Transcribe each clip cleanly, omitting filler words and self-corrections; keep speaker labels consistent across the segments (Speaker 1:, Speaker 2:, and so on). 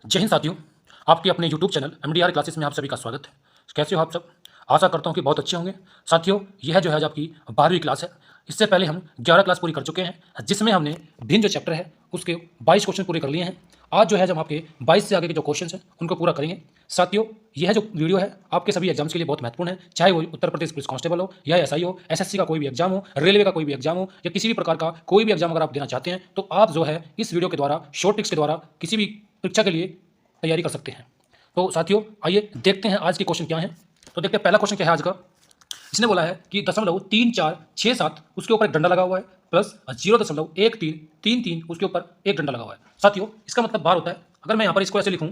Speaker 1: जय हिंद साथियों। आपके अपने YouTube चैनल MDR क्लासेस में आप सभी का स्वागत है। कैसे हो आप सब? आशा करता हूँ कि बहुत अच्छे होंगे। साथियों, यह जो है आज आपकी 12वीं क्लास है। इससे पहले हम 11 क्लास पूरी कर चुके हैं, जिसमें हमने भिन्न जो चैप्टर है उसके 22 क्वेश्चन पूरे कर लिए हैं। आज जो है जब आपके 22 से आगे के जो क्वेश्चन हैं उनको पूरा करेंगे। साथियों, यह जो वीडियो है आपके सभी एग्जाम्स के लिए बहुत महत्वपूर्ण है, चाहे वो उत्तर प्रदेश पुलिस कांस्टेबल हो या SI हो, SSC का कोई भी एग्जाम हो, रेलवे का कोई भी एग्जाम हो या किसी भी प्रकार का कोई भी एग्जाम अगर आप देना चाहते हैं तो आप जो है इस वीडियो के द्वारा शॉर्ट ट्रिक्स के द्वारा किसी भी परीक्षा के लिए तैयारी कर सकते हैं। तो साथियों, आइए देखते हैं आज के क्वेश्चन क्या हैं। तो देखते हैं पहला क्वेश्चन क्या है आज का। इसने बोला है कि 0.3467 उसके ऊपर एक डंडा लगा हुआ है प्लस 0.1333 उसके ऊपर एक डंडा लगा हुआ है। साथियों, इसका मतलब बार होता है, अगर मैं यहाँ पर इसको ऐसे लिखूँ,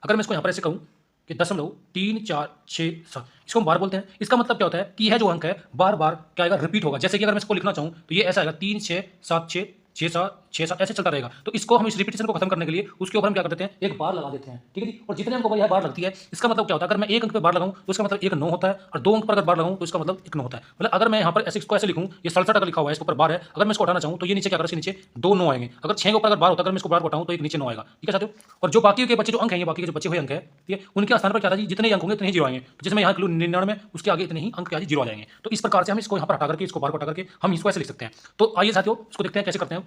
Speaker 1: अगर मैं इसको यहाँ पर ऐसे कहूँ कि 0.3467 इसको हम बार बोलते हैं। इसका मतलब क्या होता है कि यह जो अंक है बार बार क्या आएगा, रिपीट होगा। जैसे कि अगर मैं इसको लिखना चाहूँ तो ये ऐसा आएगा 3676 6 7 ऐसे चलता रहेगा। तो इसको हम इस रिपीटेशन को खत्म करने के लिए उसके ऊपर हम क्या कर देते हैं, एक बार लगा देते हैं। ठीक है जी। और जितने अंकों पर यह बार लगती है इसका मतलब क्या होता है, अगर मैं एक अंक पर बार लगाऊं तो इसका मतलब एक 9 होता है, और 2 अंक पर अगर बार लगाऊं तो इसका मतलब एक 9 होता है। मतलब अगर मैं यहाँ पर ऐसे इसको ऐसे लिखूं, ये 67 अगर लिखा हुआ है, इसके ऊपर बार है, अगर मैं इसको हटाना चाहूँ तो ये नीचे क्या करें, इसके नीचे 2 9 आएंगे। अगर 6 के ऊपर अगर बार होता है, अगर मैं इसको बार हटाऊं तो एक नीचे 9 आएगा। ठीक है साथियों। और जो बाकी के बच्चे जो अंक हैं, ये बाकी के जो बचे हुए अंक है, ठीक है, उनके स्थान पर क्या था जी, जितने अंक होंगे उतने ही जीरो आएंगे। तो जिसमें यहाँ 99 उसके आगे इतने ही अंक क्या जीरो आ जाएंगे। तो इस प्रकार से हम इसको यहाँ पर हटा करके इसको बार को हटा करके हम इसको ऐसे लिख सकते हैं। तो आइए साथियों इसको देखते हैं कैसे करते हैं।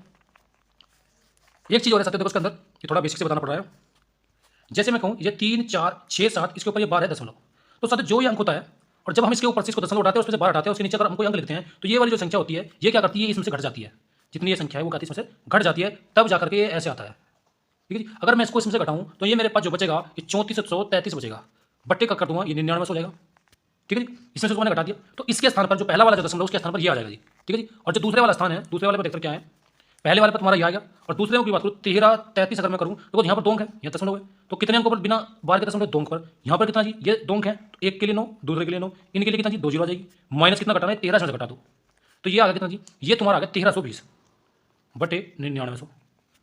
Speaker 1: एक चीज और है साथियों, देखो उसके अंदर ये थोड़ा बेसिक से बताना पड़ रहा है। जैसे मैं कहूँ ये 3 4 6 7 इसके ऊपर ये बार है दशमलव, तो साथियों जो ये अंक होता है, और जब हम इसके ऊपर से इसको दशमलव उठाते हैं उसमें से बार हटाते हैं, उसके नीचे अगर हम कोई अंक लिखते हैं तो ये वाली जो संख्या होती है ये क्या करती है, इसमें से घट जाती है। जितनी ये संख्या है वो कहती है इसमें से घट जाती है, तब जाकर के ये ऐसे आता है। ठीक है जी। अगर मैं इसको इसमें से घटाऊं तो ये मेरे पास जो बचेगा ये 3433 बचेगा, बट्टे का कर दूंगा ये 99 हो जाएगा। ठीक है जी। इसमें से मैंने घटा दिया तो इसके स्थान पर जो पहला वाला जो दशमलव उसके स्थान पर ये आ जाएगा जी। ठीक है जी। और जो दूसरे वाला स्थान है, दूसरे वाले पर देखकर क्या है, पहले वाले पर तुम्हारा ये आ गया, और दूसरे की बात करूँ 13 33 अगर मैं करूँ तो यहाँ पर 2 अंक है, यहाँ दशमलव है, तो कितने अंकों पर बिना बार के दशमलव 2 अंक पर, यहाँ पर कितना जी, ये 2 अंक है, तो एक के लिए 9, दूसरे के लिए 9, इनके लिए कितना जी 2 जीरो आ जाएगी। माइनस कितना घटाना है, 13 से घटा दो, तो ये आ गया कितना जी, ये तुम्हारा आ गया 1320 बटे 99।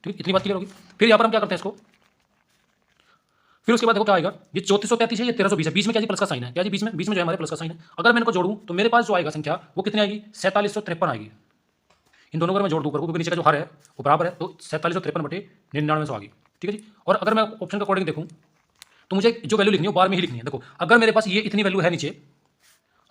Speaker 1: ठीक है, इतनी बात क्लियर होगी। फिर यहाँ पर हम क्या करते हैं इसको, फिर उसके बाद देखो क्या आएगा, ये 3433 है, ये 1320 है, बीच में क्या जी प्लस का साइन है, क्या जी बीच में जो है हमारे प्लस का साइन है। अगर मैं इनको जोड़ूं तो मेरे पास जो आएगा संख्या वो कितनी आएगी, 4753 आएगी। इन दोनों को मैं जोड़ दूँ क्योंकि नीचे का जो हर है वो बराबर है, तो 4753 बटे 99 आ गई। ठीक है जी। और अगर मैं ऑप्शन के अकॉर्डिंग देखूँ तो मुझे जो वैल्यू लिखनी है वो बार में ही लिखनी है। देखो अगर मेरे पास ये इतनी वैल्यू है नीचे,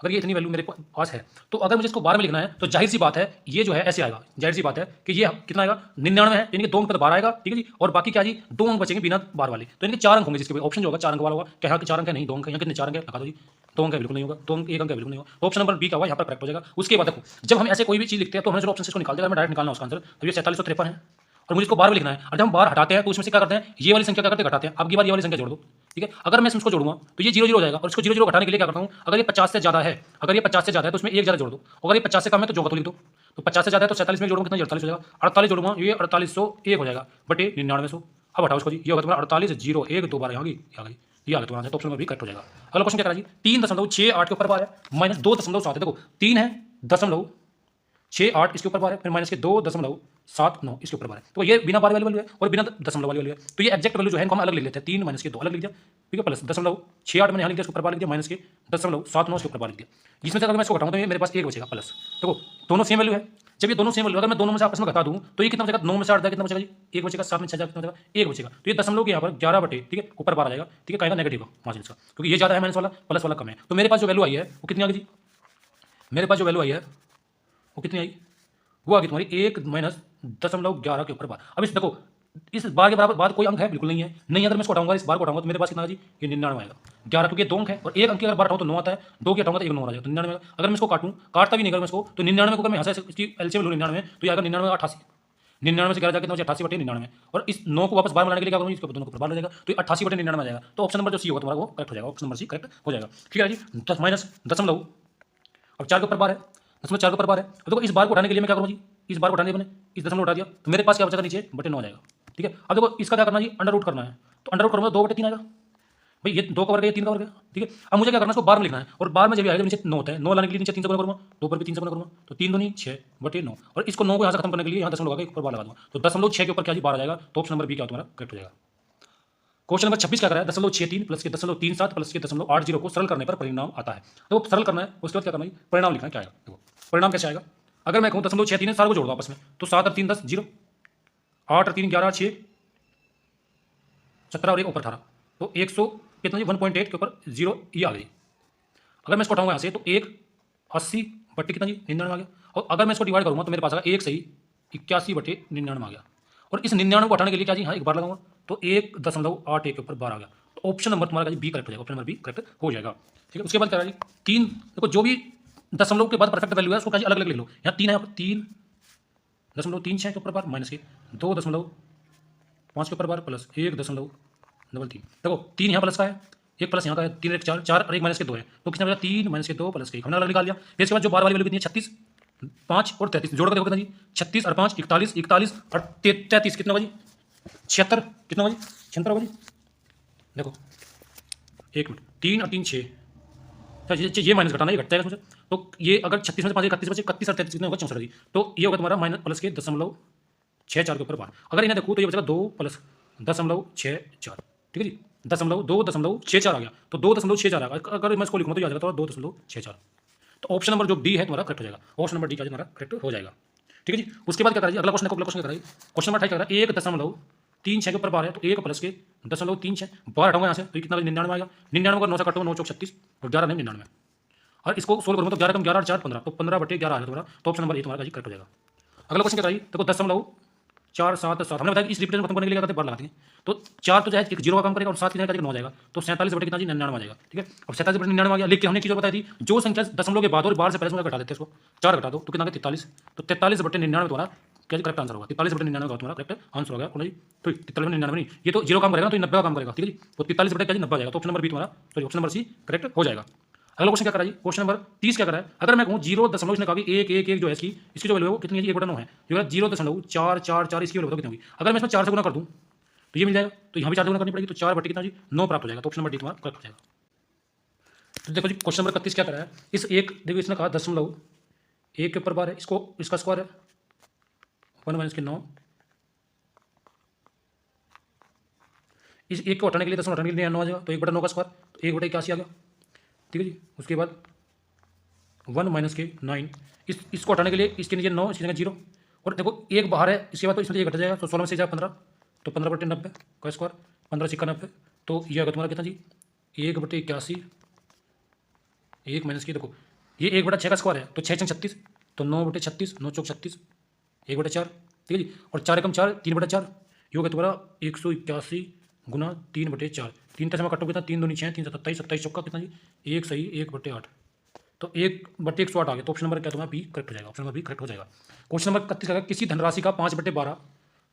Speaker 1: अगर ये इतनी वैल्यू मेरे पास है, तो अगर मुझे इसको बार में लिखना है तो जाहिर सी बात है ये जो है ऐसे आएगा। जाहिर सी बात है कि ये कितना आएगा, 99 है, यानी कि 2 अंक पर बार आएगा। ठीक है जी। और बाकी क्या जी, 2 अंक बचेंगे बिना बार वाले, तो इनके 4 अंक होंगे, जिसके ऑप्शन जो होगा 4 अंक वाला होगा। क्या यहाँ के 4 अंक है, नहीं 2 अंक है, यहाँ कितने 4 अंक है, लगा दो जी, 2 अंक है बिल्कुल नहीं होगा, 2 अंक 1 अंक है बिल्कुल नहीं होगा, तो ऑप्शन नंबर बी का होगा, यहाँ पर करेक्ट हो जाएगा। उसके बाद देखो जब हम ऐसे कोई भी चीज लिखते हैं तो हमें जो ऑप्शन से इसको निकाल देगा, हमें डायरेक्ट निकालना उसका आंसर, तो ये 4753 है और मुझे इसको बार में लिखना है। और जब हम बार हटाते हैं तो उसमें से क्या करते हैं, ये वाली संख्या क्या करते हैं, घटाते हैं। अब की बार ये वाली संख्या जोड़ दो। ठीक है। अगर मैं इसको जोड़ूंगा तो ये 0 0 हो जाएगा, और इसको 0 0 घटाने के लिए क्या करता हूँ, अगर ये 50 से ज्यादा है, अगर ये 50 से ज्यादा है तो उसमें एक ज्यादा जोड़ दो, अगर ये 50 से कम है तो जो का तो लिख दो। तो 50 से ज्यादा है तो 47 में जोड़ूंगा, कितना 48 हो जाएगा, 48 जोड़ूंगा ये 4801 हो जाएगा बटे 99। अब हटाओ उसको जी, ये होगा तुम्हारा 48 0 1 2 बार यहाँ ये आ गया तुम्हारा आंसर, तो ऑप्शन में भी करेक्ट हो जाएगा। अगला क्वेश्चन क्या करा जी, 3.68 के ऊपर बार है माइनस 2.7 है। देखो 3 है 0.68 इसके ऊपर बार है, फिर माइनस के 2.79 इसके ऊपर बार है, तो ये बिना बार वाली वैल्यू है और बिना दशमलव वाली वैल्यू है, तो ये एग्जैक्ट वैल्यू जो है इनको हम अलग लिख लेते हैं। 3 माइनस के 2 अलग लिख दिया, ठीक है, प्लस 0.68 मैंने यहाँ लिख दिया, इसके ऊपर बार लिख दिया, माइनस के 0.79 इसके ऊपर बार लिख दिया। इसमें से अगर मैं इसको घटाऊँ तो ये मेरे पास एक बचेगा प्लस। देखो दोनों सेम वैल्यू है, जब ये दोनों सेम वैल्यू अगर मैं दोनों में से आपस में घटा दूँ तो ये कितना बचेगा, 9 में से 8 कितना बचेगा जी, एक बचेगा, 7 में 6 कितना बचेगा, एक बचेगा। तो ये दशमलव के यहाँ पर 11 बटे, ठीक है, ऊपर बार आ जाएगा। ठीक है, कहेगा नेगेटिव मार्जिन इसका, क्योंकि ये ज़्यादा है माइनस वाला, प्लस वाला कम है। तो मेरे पास जो वैल्यू आई है वो कितनी आ गई जी, मेरे पास जो वैल्यू आई है वो कितनी आई, वो आ गई तुम्हारी 1 माइनस 0.11 के ऊपर बार। अब इस देखो इस बार के बराबर बाद कोई अंक है, बिल्कुल नहीं है, नहीं। अगर मैं इसको हटाऊंगा, इस बार को हटाऊंगा तो मेरे पास कितना है जी, ये 99 आएगा। 11 क्योंकि 2 अंक है, और एक अंक की अगर बार हटाऊं तो 9 आता है, 2 की हटाऊंगा तो 1 9 आ जाएगा, तो 99 आएगा। अगर मैं इसको काटूं, काटता भी नहीं अगर मैं इसको, तो 99 को अगर मैं यहाँ से इसकी एलसीएम लूँ 99 तो ये आएगा 99 88, 99 से 11 जाकर 88 बटे 99, और इस 9 को वापस बार बनाने के लिए क्या करूँगी, इसको दोनों को बार हो जाएगा, तो 88 बटे 99 आ जाएगा। तो ऑप्शन नंबर जो सी होगा तुम्हारा वो करेक्ट हो जाएगा, ऑप्शन नंबर सी करेक्ट हो जाएगा। ठीक है जी, 10 माइनस दशमलव, अब 4 के ऊपर बार है, दशमलव 4 के ऊपर बार है, तो देखो इस बार को उठाने के लिए मैं क्या करूँगा जी, इस बार को उठाने के लिए मैंने इस दशमलव उठा दिया, तो मेरे पास क्या बचेगा नीचे बटे 9 आ जाएगा। ठीक है। अब देखो इसका क्या करना जी, अंडर रूट करना है, तो अंडर रूट करूँगा 2 बटे 3 आएगा, भाई ये 2 का वर्ग है, 3 का वर्ग है। ठीक है। अब मुझे क्या करना है, इसको बार में लिखना है, और बार में जब भी आएगा नीचे 9 होता है, 9 लाने के लिए नीचे 3 से गुणा करूँगा, 2 पर भी 3 से गुणा करूँगा, तो 3 दूनी 6 बटे 9, और इसको 9 को यहाँ से खत्म करने के लिए यहाँ दशमलव लगा के ऊपर बार लगा दूंगा, तो 0.6 के ऊपर क्या जी बार आ जाएगा, तो ऑप्शन नंबर बी क्या तुम्हारा करेक्ट हो जाएगा। क्वेश्चन नंबर 26 क्या करा है, 0.63 प्लस के 0.37 प्लस के 0.80 को सरल करने पर परिणाम आता है। तो सरल करना है, उसके बाद क्या करना है, परिणाम लिखना है, क्या आएगा देखो परिणाम कैसे आएगा। अगर मैं कहूँ 0.63 सारे को जोड़ दो आपस में, तो 7 और 3 10 0, 8 और 3 11 6, 17 और एक ऊपर 18, तो 100 कितना जी 1.8 के ऊपर 0 ये आ गई। अगर मैं इसको उठाऊंगा यहाँ से तो 1 80 बट्टे कितना जी 99 आ गया। और अगर मैं इसको डिवाइड करूँगा तो मेरे पास आएगा 1 सही 81 बटे 99 आ गया। और इस 99 को हटाने के लिए क्या जी हाँ एक बार लगाऊंगा तो 1.81 के ऊपर 12 आ गया। तो ऑप्शन नंबर तुम्हारा बी करेक्ट हो जाएगा, ऑप्शन नंबर बी करेक्ट हो जाएगा। ठीक है, उसके बाद क्या जी 3, देखो जो भी दशमलव के बाद परफेक्ट वैल्यू है उसको क्या अलग अलग लिख लो। यहाँ 3 है, यहाँ पर 3.36 के ऊपर बार माइनस के 2.5 के ऊपर बार प्लस 1.33। देखो 3 यहाँ प्लस का है, एक प्लस यहाँ का है, 3 एक 4, 4 और एक माइनस के 2 है, तो कितना बचा 3 माइनस के 2 प्लस के 1 हमने अलग निकाल लिया। फिर इसके बाद जो बार वाली वैल्यू कितनी है 36, 5 और 33 जोड़ कर देखो कितना जी 36 और 5 41, 41 और 33 कितना होगा जी 76, कितना होगा जी 76 होगा जी। देखो एक मिनट 3 और 3 6, ये माइनस घटाना ये घट जाएगा इसमें से। तो ये अगर 36 में से 5 31 बचे 31 और 33 कितना होगा 64 जी। तो ये होगा तुम्हारा माइनस प्लस के 0.64 के ऊपर बार। अगर इन्हें देखो तो ये बचेगा 2 प्लस 0.64, ठीक है जी 2.64 आ गया। तो 2.64 आ गया, अगर मैं इसको लिखूँ तो आ जाएगा तो 2.64। तो ऑप्शन नंबर जो डी है तुम्हारा करेक्ट हो जाएगा, ऑप्शन नंबर डी का तुम्हारा करेक्ट हो जाएगा। ठीक है जी, उसके बाद क्या कराइए अगला क्वेश्चन देखो, अगला क्वेश्चन क्या कराइए क्वेश्चन नंबर 28 क्या करा 1.36 के ऊपर बार है, तो 1 प्लस के 0.36 बार हटाऊंगा यहाँ से तो कितना 99 आ गया। 99 को 9 से काटो 9 चौक 36 और 11 नहीं 99, और इसको सोल्व करूँगा तो 11 कम 11 और 4 15, तो 15 बटे 11 आ तुम्हारा। तो ऑप्शन नंबर ए तुम्हारा करेक्ट हो जाएगा। अगला क्वेश्चन क्या कराइए देखो 0.477 हमने बताया कि इस रिपीटेशन खत्म करने के लिए क्या बार लगाते हैं, तो 4 तो जाए 0 का काम करेगा और 7 की जगह 9 आ जाएगा, तो 47 बटे कितना जी 99 आ जाएगा। ठीक है, अब 47 बटे 99 आ गया, लेकिन हमने चीज़ बताई थी जो संख्या दशमलव के बाद और बार से पहले घटा देते हैं उसको 4 घटा दो तो कितना 43, तो 43 बटे 99 तुम्हारा क्या करेक्ट आंसर होगा। 43 बटे 99 का तुम्हारा करेक्ट आंसर होगा जी। तो 43 बटे 99 नहीं, ये तो 0 काम करेगा तो ये 90 का काम करेगा। ठीक है जी, तो 43 बटे क्या जी 90 आ जाएगा। तो ऑप्शन नंबर बी तुम्हारा sorry option number C correct हो जाएगा। अगला क्वेश्चन क्या करा जी क्वेश्चन नंबर 30 क्या करा है, अगर मैं कहूँ 0 इसने कहा कि 1 जो है इसकी जो वैल्यू है वो कितनी है जी 1/9 है, जो 0.444 इसकी वैल्यू कितनी होगी। अगर मैं इसमें 4 से गुना कर दूँ तो ये मिल जाएगा, तो यहाँ भी 4 से गुना करनी पड़ेगी, तो 4 बटे कितना जी 9 प्राप्त हो जाएगा। तो ऑप्शन नंबर डी तुम्हारा करेक्ट हो जाएगा। तो देखो जी क्वेश्चन नंबर 31 क्या करा है, इस एक देखो इसने कहा 1 के ऊपर बार है, इसको इसका स्क्वायर है 1 माइनस के 9, इस एक को हटाने के लिए 10 हटाने के लिए 9 आ जाएगा, तो 1/9 का स्क्वायर तो 1/81 आ गया। ठीक है जी, उसके बाद 1 माइनस के 9, इसको हटाने के लिए इसके नीचे 9 इसकी जगह 0, और देखो एक बाहर है इसके बाद तो इसमें 1 घट जाएगा, तो 16 में से जाएगा 15, तो 15 बटे 90 का स्क्वायर 15 सिक्का 90, तो ये आएगा तुम्हारा कितना जी 1/81, 1 माइनस की देखो ये 1/6 का स्क्वायर है तो 6 छंग 36, तो 9/36 9 चौक 36 1/4। ठीक है जी, और 4 एकम 4 3/4, ये होगा तुम्हारा 181 गुना 3/4, 3 में कटोगे कितना 3 दूनी 6 3 27 27 चौका कितना जी 1 सही 1/8, तो 1/108 आ गया। तो ऑप्शन नंबर क्या तुम्हारा बी करेक्ट हो जाएगा, ऑप्शन नंबर बी करेक्ट हो जाएगा। क्वेश्चन नंबर 31 का किसी धनराशि का 5/12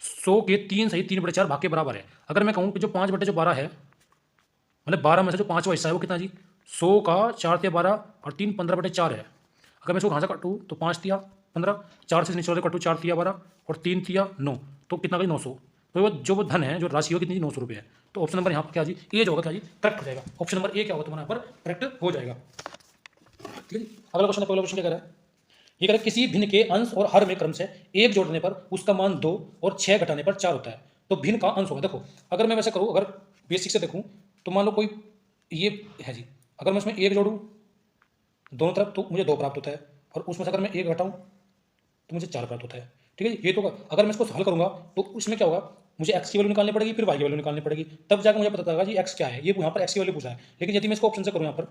Speaker 1: 100 के 3 सही 3/4 भाग के बराबर है। अगर मैं कहूँ कि जो 5/12 है मतलब 12 में से जो 5वां हिस्सा है वो कितना जी 100 का 4 से 12 और 3 15/4 है। अगर मैं इसको कहाँ से काटूँ तो 5 तिया 15, 4 से नीचे वाले काटूँ 4 तिया 12 और 3 तिया 9, तो कितना का 900, तो वो जो धन है जो राशि हो कितनी 900 रुपये है। तो ऑप्शन नंबर यहाँ पर क्या जी ए जो होगा क्या जी करेक्ट हो जाएगा, ऑप्शन नंबर ए क्या होगा तुम्हारा यहाँ पर करेक्ट हो जाएगा। ठीक है जी, अगला क्वेश्चन अगला क्वेश्चन क्या कह रहा है, ये कह रहा है किसी भिन्न के अंश और हर में क्रम से 1 जोड़ने पर उसका मान 2 और 6 घटाने पर 4 होता है, तो भिन्न का अंश होगा। देखो अगर मैं वैसे करूँ अगर बेसिक से देखूँ तो मान लो कोई ये है जी, अगर मैं इसमें 1 जोड़ूँ दोनों तरफ तो मुझे 2 प्राप्त होता है, और उसमें से अगर मैं 1 घटाऊँ तो मुझे 4 प्राप्त होता है। ठीक है जी, ये तो अगर मैं इसको हल करूँगा तो उसमें क्या होगा मुझे एक्स की वैल्यू निकालनी पड़ेगी फिर वाई की वैल्यू निकालनी पड़ेगी, तब जाकर मुझे पता चलेगा जी एक्स क्या है। ये यहाँ पर एक्स की वैल्यू पूछा है, लेकिन यदि मैं इसको ऑप्शन से करूँ यहाँ पर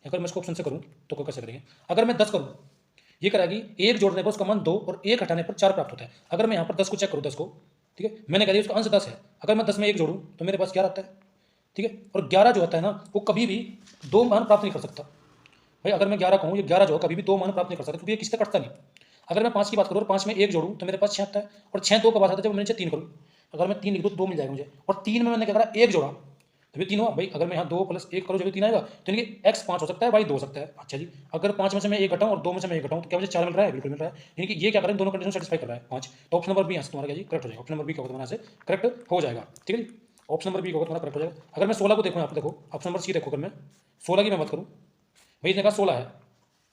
Speaker 1: अगर मैं इसको ऑप्शन से करूँ तो कैसे करेंगे, अगर मैं 10 करूँ ये कराएगी 1 जोड़ने पर उसका मान 2 और 1 हटाने पर 4 प्राप्त होता है। अगर मैं यहाँ पर 10 को चेक करूँ 10 को, ठीक है मैंने कह दिया उसका अंश 10 है, अगर मैं 10 में 1 जोड़ूँ तो मेरे पास 11 आता है। ठीक है, और 11 जो होता है ना वो कभी भी 2 मान प्राप्त नहीं कर सकता भाई। अगर मैं 11 कहूँ ये 11 जो है कभी भी 2 मान प्राप्त नहीं कर सकता क्योंकि ये किससे कटता नहीं। अगर मैं 5 की बात करूँ और 5 में 1 जोड़ूँ तो मेरे पास 6 आता है, और 6 2 का बात आता है जब मैं नीचे 3 करूँ, अगर मैं 3 लिख दूँ तो 2 मिल जाएगा मुझे, और 3 में मैंने क्या करा 1 जोड़ा तभी 3 हुआ भाई। अगर मैं यहाँ 2 + 1 करूँ जब 3 आएगा, तो यानी कि x 5 हो सकता है y 2 हो सकता है। अच्छा जी, अगर 5 में से मैं 1 घटाऊँ और 2 में से मैं 1 घटाऊँ तो क्या मुझे 4 मिल रहा है, बिल्कुल मिल रहा है। यानी कि ये क्या करें दोनों कंडीशन सेटिस्फाई कर रहा है 5, तो ऑप्शन नंबर बी यहाँ से तुम्हारा क्या जी करेक्ट हो जाएगा, ऑप्शन नंबर बी क्या होगा तुम्हारा से करेक्ट हो जाएगा। ठीक है जी, ऑप्शन नंबर बी होगा तुम्हारा करेक्ट हो जाएगा। अगर मैं 16 को देखूँ यहाँ पर देखो ऑप्शन नंबर सी देखो, अगर मैं 16 की मैं बात करूँ भाई इसने कहा 16 है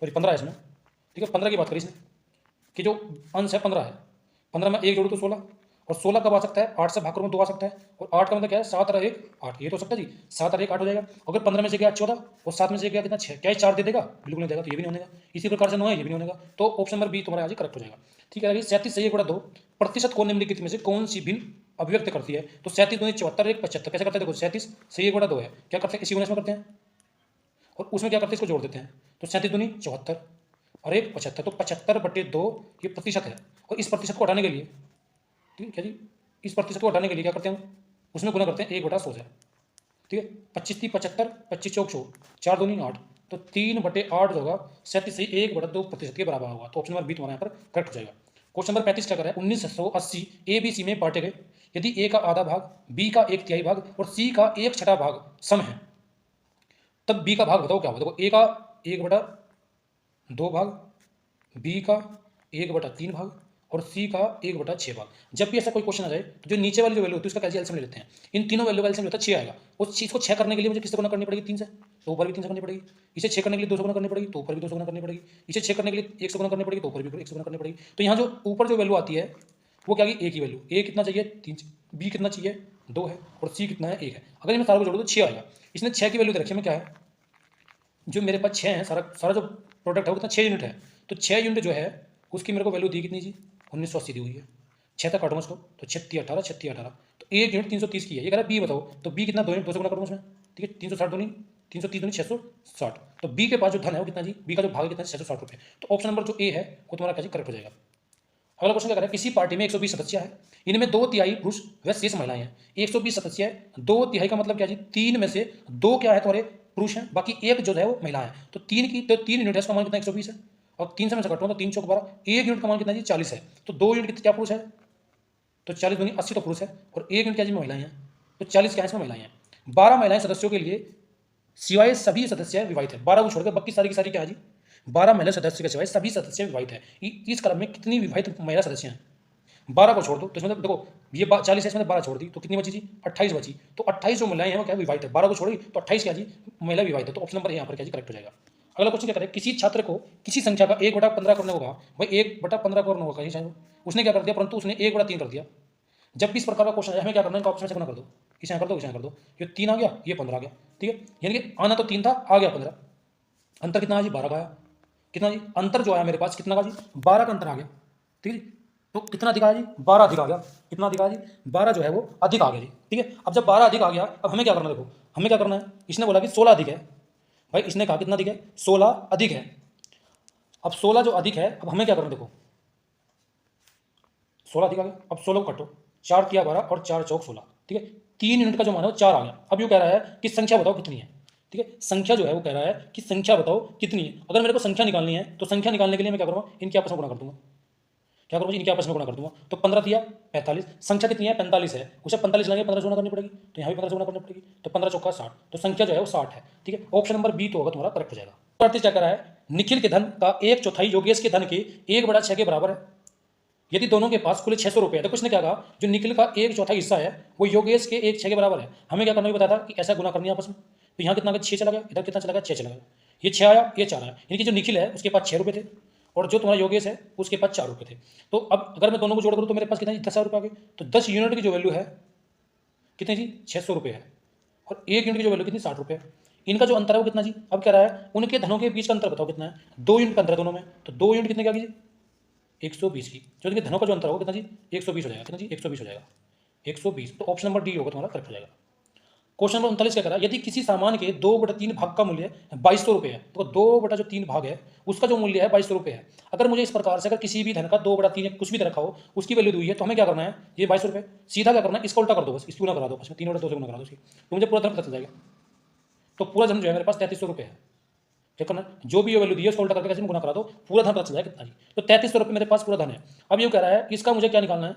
Speaker 1: सॉरी 15 है इसमें। ठीक है, 15 की बात करी इसने कि जो अंश है 15 है, 15 में 1 जोड़ू तो 16, और 16 कब आ सकता है 8 से भाग करूँ 2 आ सकता है, और 8 का मतलब क्या है 7 और 1 8, ये तो हो सकता है जी 7 और 1 8 हो जाएगा। अगर 15 में से गया 14 और 7 में से गया कितना 6, क्या ये 4 दे देगा, बिल्कुल नहीं देगा, तो ये भी नहीं होगा। इसी प्रकार से 9 है ये भी नहीं होगा, तो ऑप्शन नंबर बी तुम्हारा आज करेक्ट हो जाएगा। ठीक है, 37 सही 1/2 प्रतिशत को निम्नलिखित में से कौन सी भिन्न अभिव्यक्त करती है। तो 37 दूनी 74 एक 75 कैसे करते हैं? देखो 37 से 1/2 है, क्या करते हैं इसी गुना इसमें करते हैं और उसमें क्या करते हैं इसको जोड़ देते हैं। तो 37 दूनी 74 और एक 75, तो 75/2 ये प्रतिशत है। और इस प्रतिशत को हटाने के लिए, ठीक है क्या जी, इस प्रतिशत को हटाने के लिए क्या करते हैं, उसमें गुना करते हैं 1/100 से। ठीक है, 25 थी 75, 25 चौक 100, 4 दूनी 8, तो 3/8 जो होगा 37 से 1/2% के बराबर होगा। तो ऑप्शन नंबर बी तुम्हारा यहाँ पर करेक्ट हो जाएगा। क्वेश्चन नंबर 35 क्या कर रहा है, 1980 ए बी सी में बांटे गए यदि ए का आधा भाग, बी का 1/3 भाग और सी का 1/6 भाग सम है, तब बी का भाग बताओ क्या होगा। देखो ए का 1/2 भाग, बी का 1/3 भाग और सी का 1/6 भाग। जब भी ऐसा कोई क्वेश्चन आ जाए तो जो नीचे वाली जो वैल्यू होती है उसका कैसे एलसीएम ले लेते हैं। इन तीनों वैल्यू का एलसीएम होता है 6 आएगा। उस चीज़ को 6 करने के लिए मुझे किससे गुना करनी पड़ेगी, 3 से, तो ऊपर भी 3 से करनी पड़ेगी। इसे 6 करने के लिए 2 से गुना करनी पड़ेगी, तो ऊपर भी 2 से गुना करनी पड़ेगी। इसे 6 करने के लिए 1 से गुना करनी पड़ेगी, तो ऊपर भी 1 से गुना करनी पड़ेगी। तो यहाँ जो ऊपर जो वैल्यू आती है वो क्या है, ए की वैल्यू। ए कितना चाहिए 3, बी कितना चाहिए 2 है और सी कितना है 1 है। अगर मैं सारा को जोड़ूँ तो 6 आएगा। इसने 6 की वैल्यू दे रखी है, मैं क्या है जो मेरे पास 6 है, सारा जो प्रोडक्ट है वो कितना 6 यूनिट है। तो 6 यूनिट जो है उसकी मेरे को वैल्यू दी कितनी जी 1980 दी हुई है। 6 तक काटूंगा इसको तो 36 18 36 18, तो एक यूनिट 330 की है। ये कह रहा है बी बताओ, तो बी कितना 2 यूनिट 2 से गुना करूँगा उसमें, ठीक है 360 दूनी 330 दूनी 660। तो बी के पास जो धन है वो कितना जी, बी का जो भाग है कितना 660 रुपये। तो ऑप्शन नंबर जो ए है वो तुम्हारा क्या जी करेक्ट हो जाएगा। अगला क्वेश्चन क्या कर रहा है, किसी पार्टी में 120 सदस्य है, इनमें 2/3 पुरुष व शेष महिलाएं हैं। 120 सदस्य है, 2/3 का मतलब क्या जी 3 में से 2 क्या है तुम्हारे पुरुष हैं, बाकी 1 जो है वो महिला है। तो 3 की तो 3 यूनिट है, इसका मान कितना 120 है और 3 से मैं काटूंगा तो 3 चौक 12, 1 यूनिट का मान कितना जी 40 है। तो 2 यूनिट कितना क्या पुरुष है, तो 40 दूनी 80 तो पुरुष है और 1 यूनिट क्या जी महिलाएं हैं, तो 40 क्या है इसमें महिलाएं हैं। 12 महिलाएं सदस्यों के लिए सिवाय सभी सदस्य विवाहित है। 12 को छोड़कर बाकी सारी की सारी क्या है जी 12 महिला सदस्य के सिवाय सभी सदस्य विवाहित है। इस क्रम में कितनी विवाहित महिला सदस्य हैं, 12 को छोड़ दो तो इसमें देखो ये 40 है, इसमें 12 छोड़ दी तो कितनी बची जी 28 बची। तो 28 जो महिलाएं हैं वो क्या विवाहित है, 12 को छोड़ी तो 28 क्या जी महिला विवाहित है। तो ऑप्शन नंबर यहाँ पर क्या जी करेक्ट हो जाएगा। अगला क्वेश्चन क्या करें, किसी छात्र को किसी संख्या का 1/15 करने होगा, भाई 1/15 करना होगा कहीं शायद उसने क्या कर दिया, परंतु उसने 1/3 कर दिया। जब भी इस प्रकार का क्वेश्चन है हमें क्या करना है, ऑप्शन से गुना कर दो, इसे यहाँ कर दो, इसे यहाँ कर दो, ये 3 आ गया ये 15 आ गया, ठीक है। यानी कि आना तो 3 था आ गया 15, अंतर कितना आ जी 12 का आया। कितना जी अंतर जो आया मेरे पास कितना का जी 12 का अंतर आ गया, ठीक है। तो कितना अधिक आया जी 12 अधिक आ गया, कितना अधिक आया जी 12 जो है वो अधिक आ गया जी, ठीक है। अब जब 12 अधिक आ गया अब हमें क्या करना है, देखो हमें क्या करना है, इसने बोला कि 16 अधिक है, भाई इसने कहा कितना अधिक है 16 अधिक है। अब 16 जो अधिक है अब हमें क्या करना है, देखो 16 अधिक आ गया, अब 16 को काटो, 4 तिया 12 और 4 चौक 16, ठीक है। 3 यूनिट का जो मान है वो 4 आ गया। अब यूँ कह रहा है कि संख्या बताओ कितनी है, ठीक है। संख्या जो है वो कह रहा है कि संख्या बताओ कितनी है। अगर मेरे को संख्या निकालनी है तो संख्या निकालने के लिए मैं क्या करूँगा, इनके आपस में गुणा कर दूंगा, क्या करूँगा इनके आपस में गुणा कर दूंगा। तो 15 दिया 45, संख्या कितनी है 45 है, उसे 45 लगे 15 से गुणा करनी पड़ेगी, तो यहाँ भी 15 से गुणा करनी पड़ेगी, तो 15 चौका 60, तो संख्या जो है वो 60 है, ठीक है। ऑप्शन नंबर बी तो होगा तुम्हारा करेक्ट हो जाएगा। अड़तीस क्या करा है, निखिल के धन का 1/4 योगेश के धन के 1/6 के बराबर है यदि दोनों के पास कुल 600 रुपये है। तो कुछ ने क्या कहा, जो निखिल का 1/4 हिस्सा है वो योगेश के 1/6 के बराबर है। हमें क्या करना है बताया था कि ऐसा गुना करनी है आपस में। तो यहाँ कितना 6 चला गया, इधर कितना चला गया 6 चला गया, ये 6 आया ये 4 आया, यानी कि जो निखिल है उसके पास 6 रुपये थे और जो तुम्हारा योगेश है उसके पास 4 रुपये थे। तो अब अगर मैं दोनों को जोड़ करूँ तो मेरे पास कितना 10,000 रुपये आ गए। तो 10 यूनिट की जो वैल्यू है कितनी जी 600 रुपये है और 1 यूनिट की जो वैल्यू कितनी 60 रुपये है। इनका जो अंतर है वो कितना जी, अब क्या रहा है उनके धनों के बीच का अंतर बताओ कितना है, 2 यूनिट का अंतर है दोनों में, तो 2 यूनिट कितने का जी 120 की, जो इनके धनों का जो अंतर होगा कितना जी 120 हो जाएगा, कितना जी 120 हो जाएगा 120। तो ऑप्शन नंबर डी होगा तुम्हारा करेक्ट हो जाएगा। क्वेश्चन नंबर 39 क्या करा, यदि किसी सामान के 2/3 भाग का मूल्य 2200 रुपये है, तो 2/3 भाग है उसका जो मूल्य है 2200 रुपये है। अगर मुझे इस प्रकार से अगर किसी भी धन का 2/3 कुछ भी रखा हो उसकी वैल्यू दी हुई है, तो हमें क्या करना है ये 2200 रुपये सीधा क्या करना है इसका उल्टा कर दो, बस इसकी गुना करा दो, बस 3/2 से गुना करा दो इसकी, तो मुझे पूरा धन पता चल जाएगा। तो पूरा धन जो है मेरे पास 3300 रुपये है, क्या करना जो भी ये वैल्यू दी है उसको उल्टा करके कैसे में गुना करा दो, पूरा धन पता चल जाएगा कितना जी। तो 3300 रुपये मेरे पास पूरा धन है। अब ये कह रहा है कि इसका मुझे क्या निकालना है,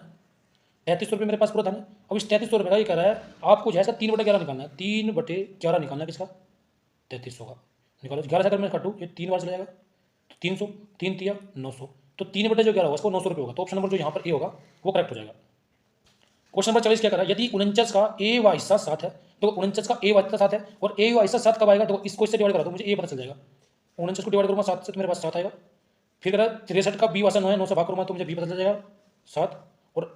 Speaker 1: 3300 रुपये मेरे पास पूरा धन है। अब इस 3300 रुपये का ये कह रहा है आपको जो है इसका 3/11 निकालना है, 3/11 निकालना है किसका 3300 का। निकालो 11 से अगर मैं काटूँ ये 3 बार चला जाएगा, तो 300 3 तिया 900, तो 3/11 होगा इसको 900 रुपये होगा। तो ऑप्शन नंबर जो यहाँ पर ए होगा वो करेक्ट हो जाएगा। क्वेश्चन नंबर 40 क्या करा, यदि 49 का ए वा हिस्सा 7 है, तो 49 का ए वा हिस्सा 7 है और ए वा हिस्सा 7 कब आएगा, तो इसको इससे डिवाइड करा दो मुझे ए पता चल जाएगा। 49 को डिवाइड करूँगा 7 से तो मेरे पास 7 आएगा। फिर करा 63 का बी वासा 9 है, 9 से भाग करूँगा तो मुझे बी पता चल जाएगा 7, और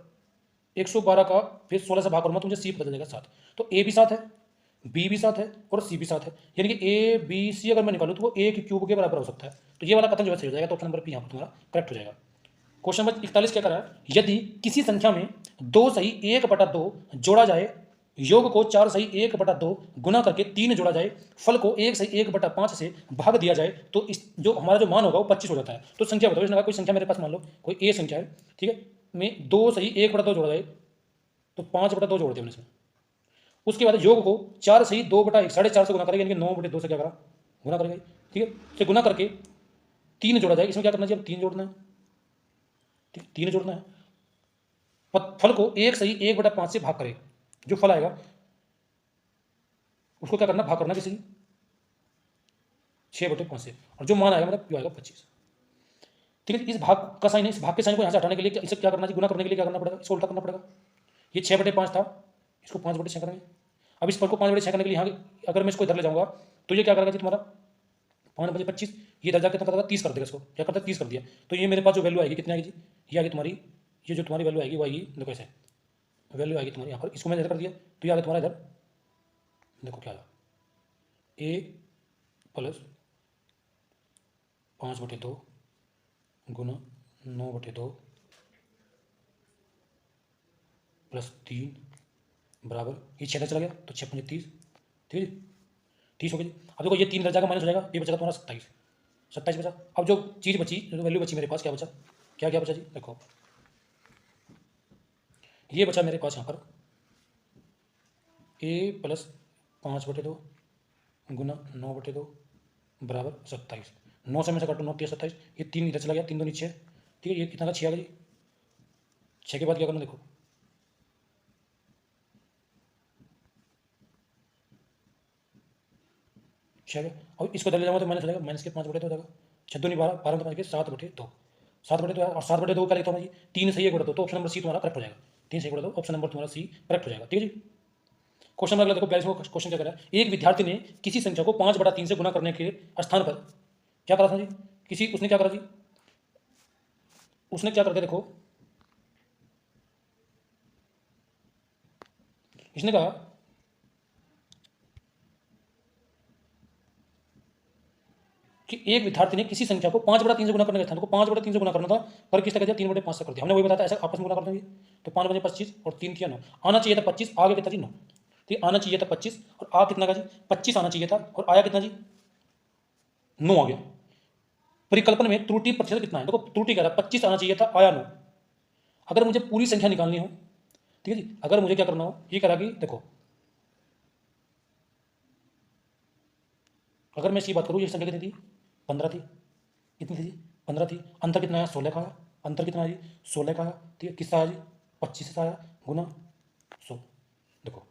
Speaker 1: 112 का फिर 16 से भाग करूँगा तो मुझे सी पता चलेगा 7। तो ए भी 7 है, बी भी 7 है और सी भी 7 है, यानी कि ए बी सी अगर मैं निकालूँ तो वो ए के क्यूब के बराबर हो सकता है। तो ये वाला कथन जो है सही हो जाएगा। तो ऑप्शन नंबर बी यहाँ पर तुम्हारा करेक्ट हो जाएगा। क्वेश्चन नंबर 41 क्या करा है, यदि किसी संख्या में 2 सही 1/2 जोड़ा जाए, योग को 4 सही 1/2 गुना करके 3 जोड़ा जाए, फल को 1 सही 1/5 से भाग दिया जाए, तो इस जो हमारा जो मान होगा वो 25 हो जाता है। तो संख्या बताओ। इसने कहा कोई संख्या मेरे पास मान लो कोई ए संख्या है, ठीक है, में 2 सही 1/2 जोड़ा जाए तो 5/2 जोड़ दिया इसमें। उसके बाद योग को 4 सही 2/1 4.5 से गुना करेंगे, यानी कि 9/2 से क्या करा गुना करेंगे, ठीक है, से गुना करके 3 जोड़ा जाए। इसमें क्या करना चाहिए, अब 3 जोड़ना है, 3 जोड़ना है। फल को 1 सही 1/5 से भाग करे, जो फल आएगा उसको क्या करना, भाग करना किसी 6/5 से, और जो मान आएगा मतलब क्यों आएगा 25, ठीक है। इस भाग का साइन है, इस भाग के साइन को यहाँ से हटाने के लिए इसे क्या करना चाहिए, गुना करने के लिए क्या करना पड़ेगा, इसको उल्टा करना पड़ेगा। ये 6/5 था, इसको 5/6 करेंगे। अब इस फल को 5/6 करने के लिए यहाँ अगर मैं इसको इधर ले जाऊंगा तो ये क्या करेगा जी तुम्हारा 5/25, ये इधर जाकर कितना कर देगा 30 कर देगा, इसको क्या करता है 30 कर दिया। तो ये मेरे पास जो वैल्यू आएगी कितनी आएगी जी, ये आएगी तुम्हारी, ये जो तुम्हारी वैल्यू आएगी वो आएगी, देखो ऐसे वैल्यू आएगी तुम्हारी यहाँ पर, इसको मैंने इधर कर दिया तो ये आगे तुम्हारा इधर देखो क्या आएगा, a प्लस 5/2 गुना 9/2 प्लस 3 बराबर, ये 6 चला गया तो 6 5 30, ठीक है जी, 30 हो गया जी। अब देखो ये 3 इधर जाएगा माइनस हो जाएगा, ये बचेगा तुम्हारा 27 बचा। अब जो चीज़ बची, जो वैल्यू बची मेरे पास, क्या बचा, क्या क्या बचा जी, देखो ये बचा मेरे पास यहाँ पर a प्लस 5/2 गुना 9/2 बराबर 27। 9 से में से काटो 9 3 27, ये 3 इधर चला गया, 3 2 नीचे, ठीक है, ये कितना का 6 आ गया जी। 6 के बाद क्या करना, देखो 6 आ गया। अब इसको इधर ले जाऊंगा तो माइनस हो जाएगा, माइनस के 5/2 हो जाएगा, 6 2 नहीं 12, 12 तो 5 के 7/2, 7/2 और 7/2 का लिखता हूँ जी 3 सही 1/2, तो ऑप्शन नंबर सी तुम्हारा करेक्ट हो जाएगा, 3 सही 1/2, ऑप्शन नंबर तुम्हारा सी करेक्ट हो जाएगा, ठीक है जी। क्वेश्चन नंबर अगला देखो, 42वां क्वेश्चन क्या करा है, एक विद्यार्थी ने किसी संख्या को 5/3 से गुना करने के स्थान पर क्या करा था जी, उसने क्या करा जी, उसने क्या कर दिया, देखो इसने कहा कि एक विद्यार्थी ने किसी संख्या को 5/3 से गुना करने का स्थान को 5/3 से गुना करना था, पर किस तरह 3/5 से कर दिया। हमने वही बताया था ऐसे आपस में गुना कर देंगे, तो 5 बजे 25 और 3 किया 9, आना चाहिए था 25, आगे कितना जी 9, ठीक, आना चाहिए था 25 और आ कितना का जी 25 आना चाहिए था, और आया कितना जी 9 आ गया। परिकल्पना में त्रुटि प्रतिशत कितना है, देखो त्रुटि कह रहा है 25 आना चाहिए था, आया 9। अगर मुझे पूरी संख्या निकालनी हो, ठीक है जी, अगर मुझे क्या करना हो, ये करा कि देखो अगर मैं इसकी बात करूँ, ये संख्या कितनी थी 15 थी, कितनी थी जी 15 थी, अंतर कितना आया 16 का आया, अंतर कितना है जी 16 का आया, ठीक है, किसका आया जी 25 से आया गुना 100। देखो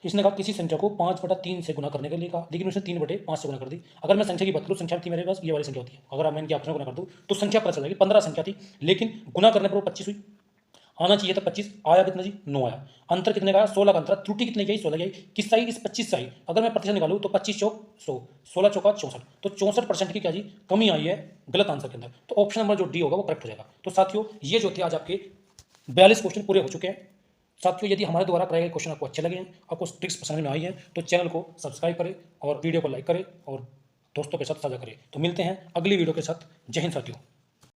Speaker 1: इसने कहा किसी संख्या को 5/3 से गुना करने के लिए कहा, लेकिन उसने 3/5 से गुना कर दी। अगर मैं संख्या की बात करूँ, संख्या थी मेरे पास ये वाली संख्या होती है, अगर मैं इनके ऑप्शन गुना कर दूँ तो संख्या पता चल जाएगी, 15 संख्या थी, लेकिन गुना करने पर वो 25 हुई, आना चाहिए था 25, आया कितना जी 9 आया, अंतर कितने का आया 16 का अंतर, त्रुटि कितने की आई 16 की आई, किस आई इस 25 से आई। अगर मैं प्रतिशत निकालूँ तो 25 चौक 100, 16 चौका 64, तो 64% की क्या जी कमी आई है गलत आंसर के अंदर, तो ऑप्शन नंबर जो डी होगा वो करेक्ट हो जाएगा। तो साथियों ये जो थे आज आपके 42 क्वेश्चन पूरे हो चुके हैं। साथियों यदि हमारे द्वारा कराए गए क्वेश्चन आपको अच्छे लगे हैं, आपको ट्रिक्स पसंद में आई है, तो चैनल को सब्सक्राइब करें और वीडियो को लाइक करें और दोस्तों के साथ साझा करें। तो मिलते हैं अगली वीडियो के साथ। जय हिंद साथियों।